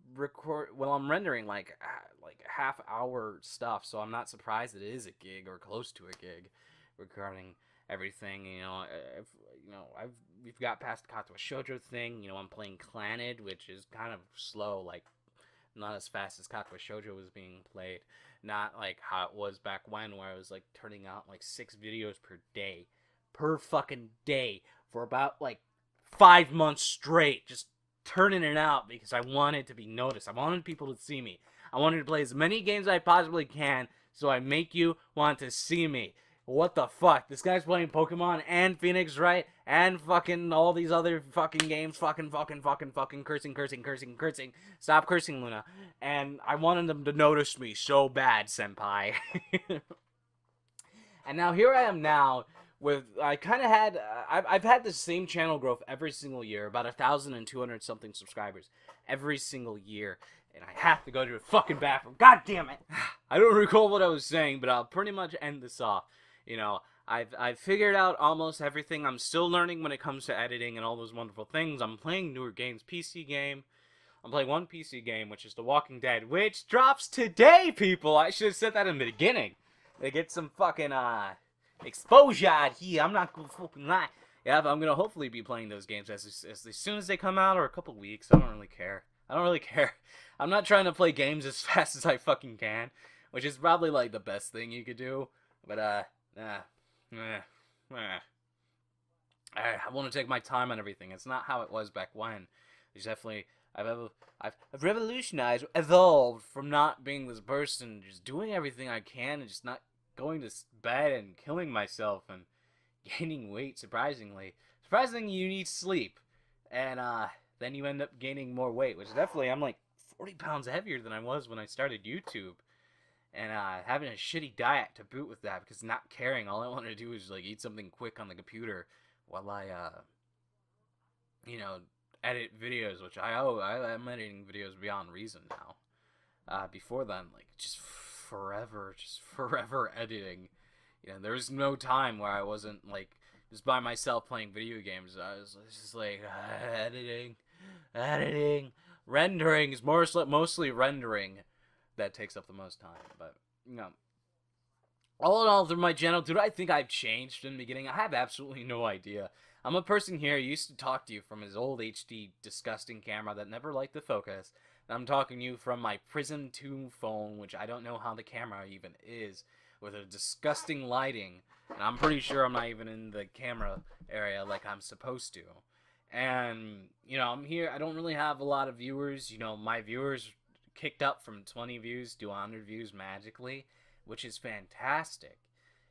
[SPEAKER 1] rendering like half-hour stuff, so I'm not surprised it is a gig or close to a gig regarding everything. We've got past the Katsuo Shoujo thing. I'm playing Clannad, which is kind of slow, like not as fast as Katsuo Shoujo was being played. Not like how it was back when, where I was like turning out like 6 videos per fucking day for about like 5 months straight, just turning it out because I wanted to be noticed. I wanted people to see me. I wanted to play as many games as I possibly can, so I make you want to see me. What the fuck? This guy's playing Pokemon and Phoenix Wright and fucking all these other fucking games. Fucking cursing. Stop cursing, Luna. And I wanted them to notice me so bad, senpai. And now here I am now. I've had the same channel growth every single year, about 1,200 something subscribers every single year, and I have to go to a fucking bathroom. God damn it! I don't recall what I was saying, but I'll pretty much end this off. You know, I've figured out almost everything. I'm still learning when it comes to editing and all those wonderful things. I'm playing newer games, PC game. I'm playing one PC game, which is The Walking Dead, which drops today, people. I should have said that in the beginning. They get some fucking exposure out here. I'm not gonna fucking lie. Yeah, but I'm gonna hopefully be playing those games as soon as they come out, or a couple weeks. I don't really care. I don't really care. I'm not trying to play games as fast as I fucking can, which is probably like the best thing you could do. But I want to take my time on everything. It's not how it was back when. It's definitely I've revolutionized, evolved from not being this person, just doing everything I can and just not going to bed and killing myself and gaining weight. Surprisingly, you need sleep, and then you end up gaining more weight, which definitely I'm like 40 pounds heavier than I was when I started YouTube. And having a shitty diet to boot with that, because not caring, all I want to do is like eat something quick on the computer while I you know, edit videos, which I'm editing videos beyond reason now. Before then, like just forever editing. You know, there was no time where I wasn't like just by myself playing video games. I was just like editing, rendering is mostly rendering that takes up the most time. But you know, all in all, through my channel, do I think I've changed in the beginning? I have absolutely no idea. I'm a person here who used to talk to you from his old HD disgusting camera that never liked the focus. And I'm talking to you from my Prism 2 phone, which I don't know how the camera even is, with a disgusting lighting. And I'm pretty sure I'm not even in the camera area like I'm supposed to. And, you know, I'm here. I don't really have a lot of viewers. You know, my viewers kicked up from 20 views to 100 views magically, which is fantastic.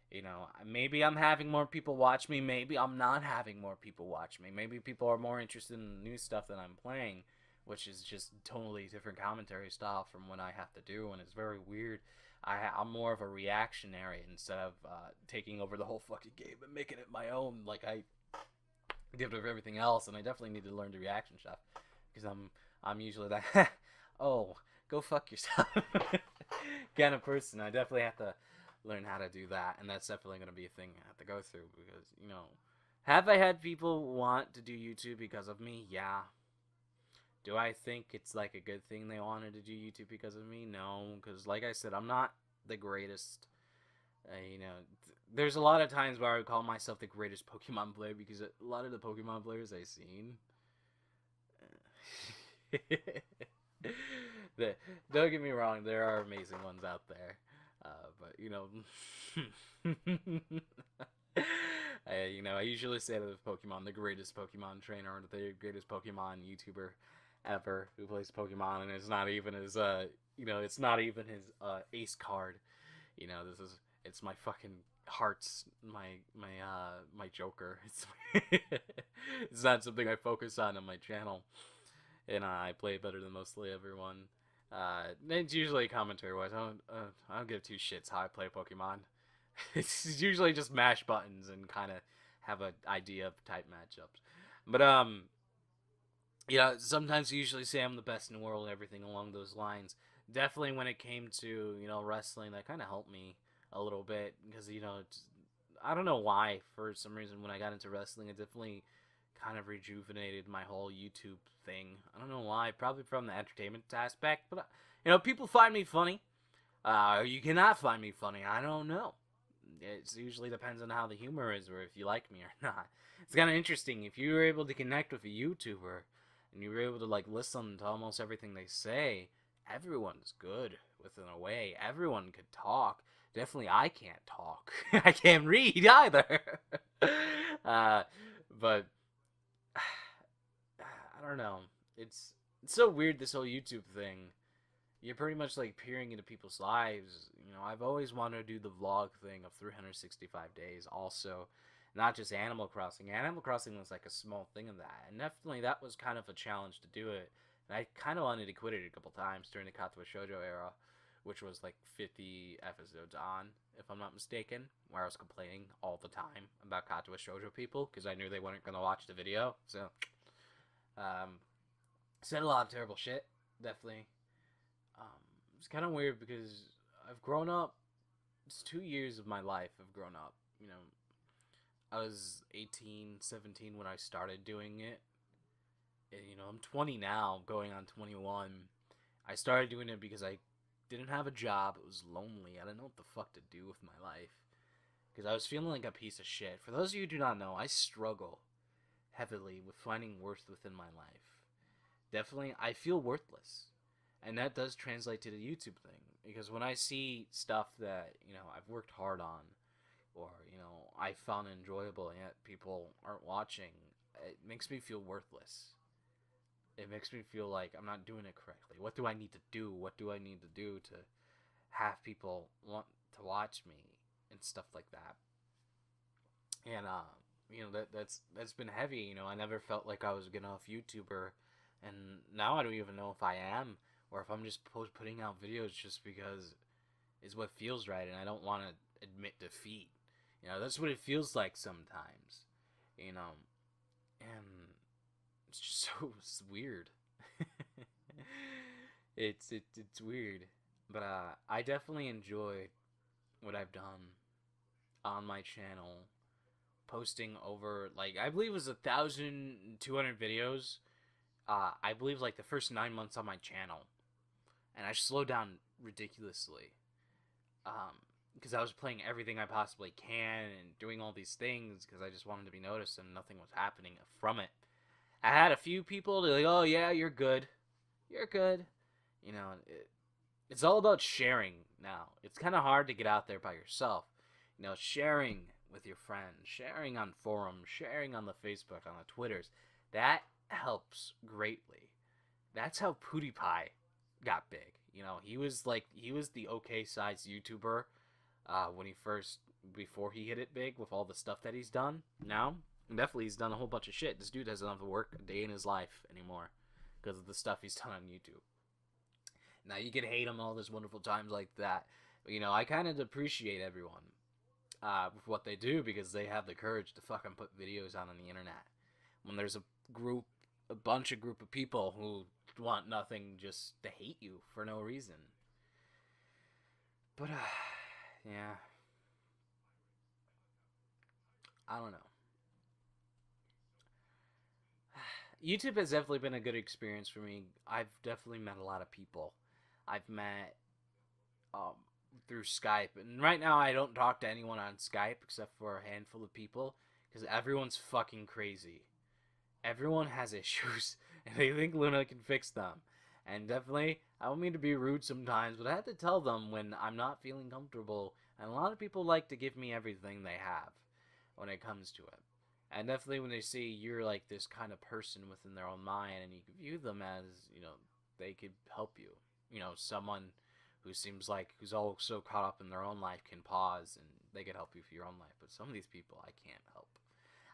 [SPEAKER 1] You know, maybe I'm having more people watch me, maybe I'm not having more people watch me. Maybe people are more interested in the new stuff that I'm playing, which is just totally different commentary style from what I have to do, and it's very weird. I'm more of a reactionary instead of taking over the whole fucking game and making it my own like I did with everything else, and I definitely need to learn the reaction stuff, because I'm usually that, oh, go fuck yourself kind of person. I definitely have to learn how to do that, and that's definitely going to be a thing I have to go through, because, you know, have I had people want to do YouTube because of me? Yeah. Do I think it's like a good thing they wanted to do YouTube because of me? No, because like I said, I'm not the greatest. You know, there's a lot of times where I would call myself the greatest Pokemon player, because a lot of the Pokemon players I've seen don't get me wrong, there are amazing ones out there. But you know, I usually say to the Pokemon, the greatest Pokemon trainer or the greatest Pokemon YouTuber ever who plays Pokemon, and it's not even his it's not even his ace card. You know, it's my fucking hearts, my Joker. It's not something I focus on my channel, and I play better than mostly everyone. It's usually commentary wise. I don't give two shits how I play Pokemon. It's usually just mash buttons and kind of have an idea of type matchups. But yeah, sometimes I usually say I'm the best in the world and everything along those lines. Definitely when it came to, you know, wrestling, that kind of helped me a little bit, because, you know, I don't know why, for some reason when I got into wrestling, it definitely kind of rejuvenated my whole YouTube thing. I don't know why, probably from the entertainment aspect, but, you know, people find me funny. You cannot find me funny, I don't know. It usually depends on how the humor is, or if you like me or not. It's kind of interesting, if you were able to connect with a YouTuber, and you were able to, like, listen to almost everything they say, everyone's good within a way. Everyone could talk. Definitely I can't talk. I can't read either. But I don't know. It's so weird, this whole YouTube thing. You're pretty much like peering into people's lives. You know, I've always wanted to do the vlog thing of 365 days also. Not just Animal Crossing. Animal Crossing was like a small thing of that. And definitely that was kind of a challenge to do it. And I kind of wanted to quit it a couple times during the Katsuo Shoujo era, which was like 50 episodes on, if I'm not mistaken, where I was complaining all the time about Katsuo Shoujo people, because I knew they weren't going to watch the video. So, said a lot of terrible shit, definitely. It's kind of weird because I've grown up. It's 2 years of my life I've grown up you know, I was 18, 17 when I started doing it. And, I'm 20 now, going on 21. I started doing it because I didn't have a job. It was lonely. I didn't know what the fuck to do with my life. Because I was feeling like a piece of shit. For those of you who do not know, I struggle heavily with finding worth within my life. Definitely, I feel worthless. And that does translate to the YouTube thing. Because when I see stuff that, I've worked hard on, or, I found enjoyable, and yet people aren't watching, it makes me feel worthless. It makes me feel like I'm not doing it correctly. What do I need to do? What do I need to do to have people want to watch me and stuff like that? And that's been heavy. I never felt like I was a good enough YouTuber, and now I don't even know if I am, or if I'm just putting out videos just because it's what feels right, and I don't want to admit defeat. That's what it feels like sometimes. And it's just it's weird. It's weird, but I definitely enjoy what I've done on my channel, posting over, like, I believe it was 1,200 videos. I believe like the first 9 months on my channel, and I slowed down ridiculously. Because I was playing everything I possibly can and doing all these things because I just wanted to be noticed, and nothing was happening from it. I had a few people, they're like, oh yeah, you're good. You're good. It's all about sharing now. It's kind of hard to get out there by yourself. Sharing with your friends, sharing on forums, sharing on the Facebook, on the Twitters. That helps greatly. That's how PewDiePie got big. He was the okay sized YouTuber when before he hit it big with all the stuff that he's done. Now, definitely he's done a whole bunch of shit. This dude doesn't have to work a day in his life anymore because of the stuff he's done on YouTube. Now, you can hate him all those wonderful times like that. But, I kind of appreciate everyone with what they do because they have the courage to fucking put videos out on the internet. When there's a group of people who want nothing just to hate you for no reason. But, yeah. I don't know. YouTube has definitely been a good experience for me. I've definitely met a lot of people. I've met through Skype, and right now I don't talk to anyone on Skype except for a handful of people because everyone's fucking crazy. Everyone has issues, and they think Luna can fix them. And definitely, I don't mean to be rude sometimes, but I have to tell them when I'm not feeling comfortable, and a lot of people like to give me everything they have when it comes to it. And definitely when they see you're like this kind of person within their own mind, and you view them as, they could help you. Someone who seems like, who's all so caught up in their own life can pause, and they could help you for your own life. But some of these people I can't help.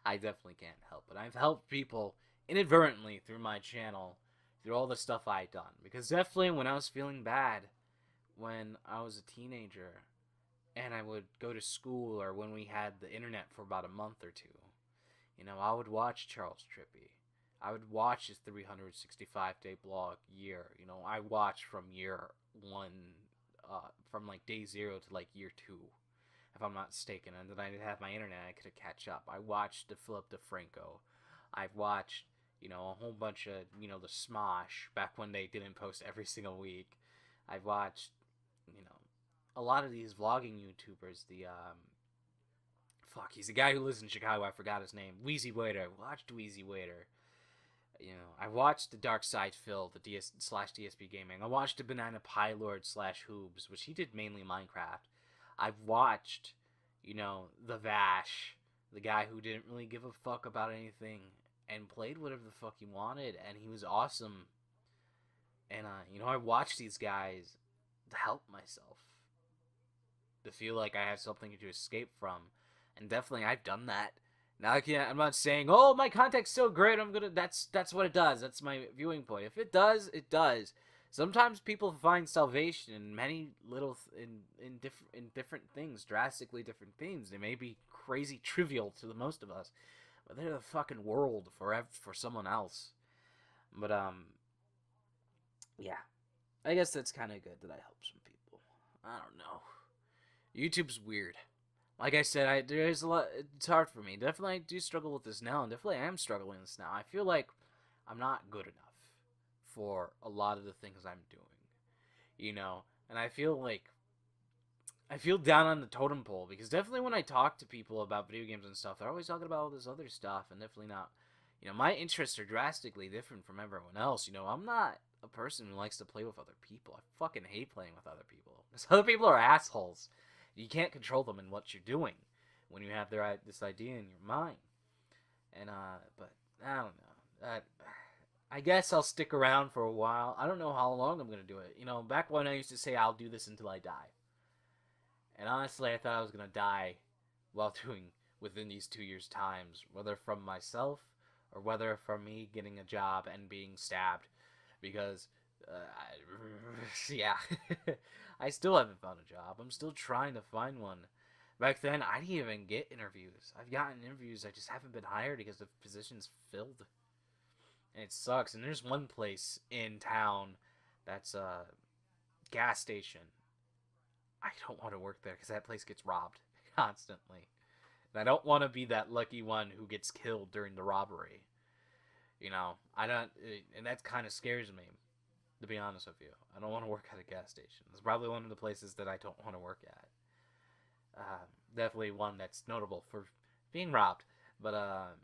[SPEAKER 1] I definitely can't help. But I've helped people inadvertently through my channel, through all the stuff I've done. Because definitely when I was feeling bad, when I was a teenager, and I would go to school, or when we had the internet for about a month or two, I would watch Charles Trippy. I would watch his 365-day blog year. I watched from year one, from like day 0 to like year 2, if I'm not mistaken. And then I'd have my internet, I could catch up. I watched the Philip DeFranco. I've watched, a whole bunch of, the Smosh, back when they didn't post every single week. I've watched, a lot of these vlogging YouTubers, he's the guy who lives in Chicago, I forgot his name. Wheezy Waiter. I watched Wheezy Waiter. I watched the Dark Side Phil, the /DSP Gaming. I watched the Banana Pie Lord /Hoobs, which he did mainly Minecraft. I've watched, the Vash, the guy who didn't really give a fuck about anything and played whatever the fuck he wanted, and he was awesome. And, I watched these guys to help myself, to feel like I have something to escape from. And definitely I've done that. Now I'm not saying, oh, my content's so great, that's what it does. That's my viewing point. If it does, it does. Sometimes people find salvation in many little in different things, drastically different things. They may be crazy trivial to the most of us, but they're the fucking world for someone else. But yeah. I guess that's kind of good that I help some people. I don't know. YouTube's weird. like I said, there's a lot. It's hard for me. Definitely, I do struggle with this now, and definitely I am struggling with this now. I feel like I'm not good enough for a lot of the things I'm doing, and I feel down on the totem pole because definitely when I talk to people about video games and stuff, they're always talking about all this other stuff, and definitely not. My interests are drastically different from everyone else. I'm not a person who likes to play with other people. I fucking hate playing with other people because other people are assholes. You can't control them in what you're doing when you have this idea in your mind. And but I don't know. I guess I'll stick around for a while. I don't know how long I'm gonna do it. Back when I used to say I'll do this until I die. And honestly, I thought I was gonna die while doing within these 2 years' times, whether from myself or whether from me getting a job and being stabbed, because yeah, I still haven't found a job. I'm still trying to find one. Back then, I didn't even get interviews. I've gotten interviews, I just haven't been hired because the position's filled. And it sucks. And there's one place in town that's a gas station. I don't want to work there because that place gets robbed constantly. And I don't want to be that lucky one who gets killed during the robbery. I don't, and that kind of scares me, to be honest with you. I don't want to work at a gas station. It's probably one of the places that I don't want to work at. Definitely one that's notable for being robbed. But,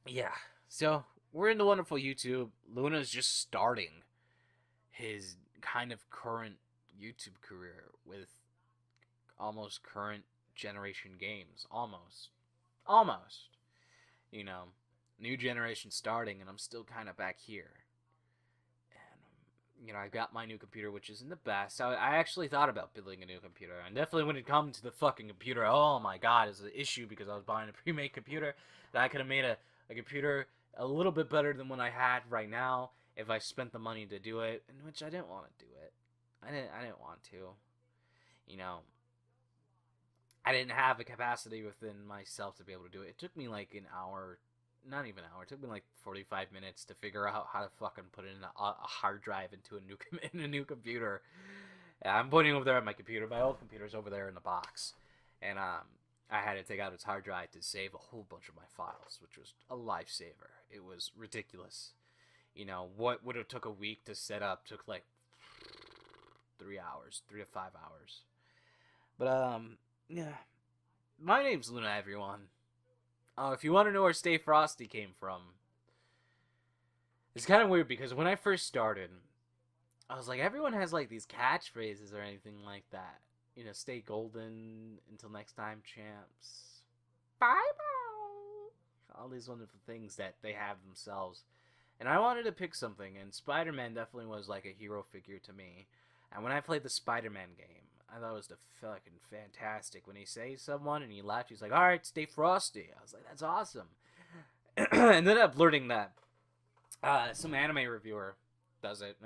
[SPEAKER 1] yeah. So, we're in the wonderful YouTube. Luna's just starting his kind of current YouTube career with almost current generation games. Almost. New generation starting, and I'm still kind of back here. And, I got my new computer, which isn't the best. I actually thought about building a new computer, and definitely when it comes to the fucking computer, oh my god, it's an issue because I was buying a pre-made computer that I could have made a computer a little bit better than what I had right now if I spent the money to do it, in which I didn't want to do it. I didn't want to. I didn't have the capacity within myself to be able to do it. It took me like an hour, not even an hour. It took me like 45 minutes to figure out how to fucking put in a hard drive into a new computer. I'm pointing over there at my computer. My old computer's over there in the box, and I had to take out its hard drive to save a whole bunch of my files, which was a lifesaver. It was ridiculous. What would have took a week to set up took like 3 to 5 hours. But yeah, my name's Luna, everyone. If you want to know where Stay Frosty came from, it's kind of weird because when I first started, I was like, everyone has like these catchphrases or anything like that. Stay golden until next time, champs. Bye-bye. All these wonderful things that they have themselves. And I wanted to pick something, and Spider-Man definitely was like a hero figure to me. And when I played the Spider-Man game, I thought it was the fucking fantastic. When he saves someone and he laughs, he's like, alright, stay frosty. I was like, that's awesome. And then ended up learning that some anime reviewer does it.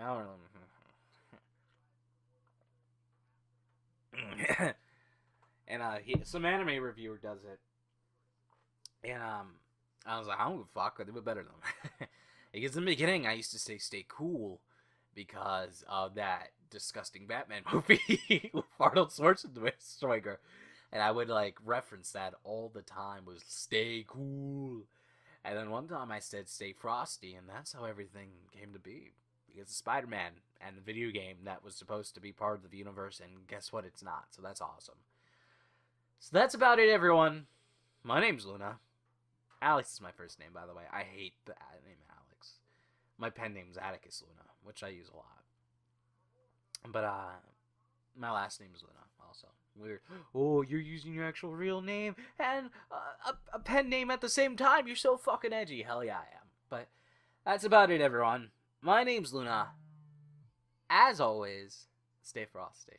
[SPEAKER 1] And some anime reviewer does it. And I was like, I don't give a fuck, I do it better than him. Because in the beginning, I used to say stay cool because of that disgusting Batman movie with Arnold Schwarzenegger. And I would like reference that all the time, was stay cool. And then one time I said stay frosty, and that's how everything came to be. Because of Spider-Man and the video game that was supposed to be part of the universe, and guess what, it's not. So that's awesome. So that's about it, everyone. My name's Luna. Alex is my first name, by the way. I hate the name Alex. My pen name's Atticus Luna, which I use a lot. But, my last name is Luna, also. Weird. Oh, you're using your actual real name and a pen name at the same time. You're so fucking edgy. Hell yeah, I am. But that's about it, everyone. My name's Luna. As always, stay frosty.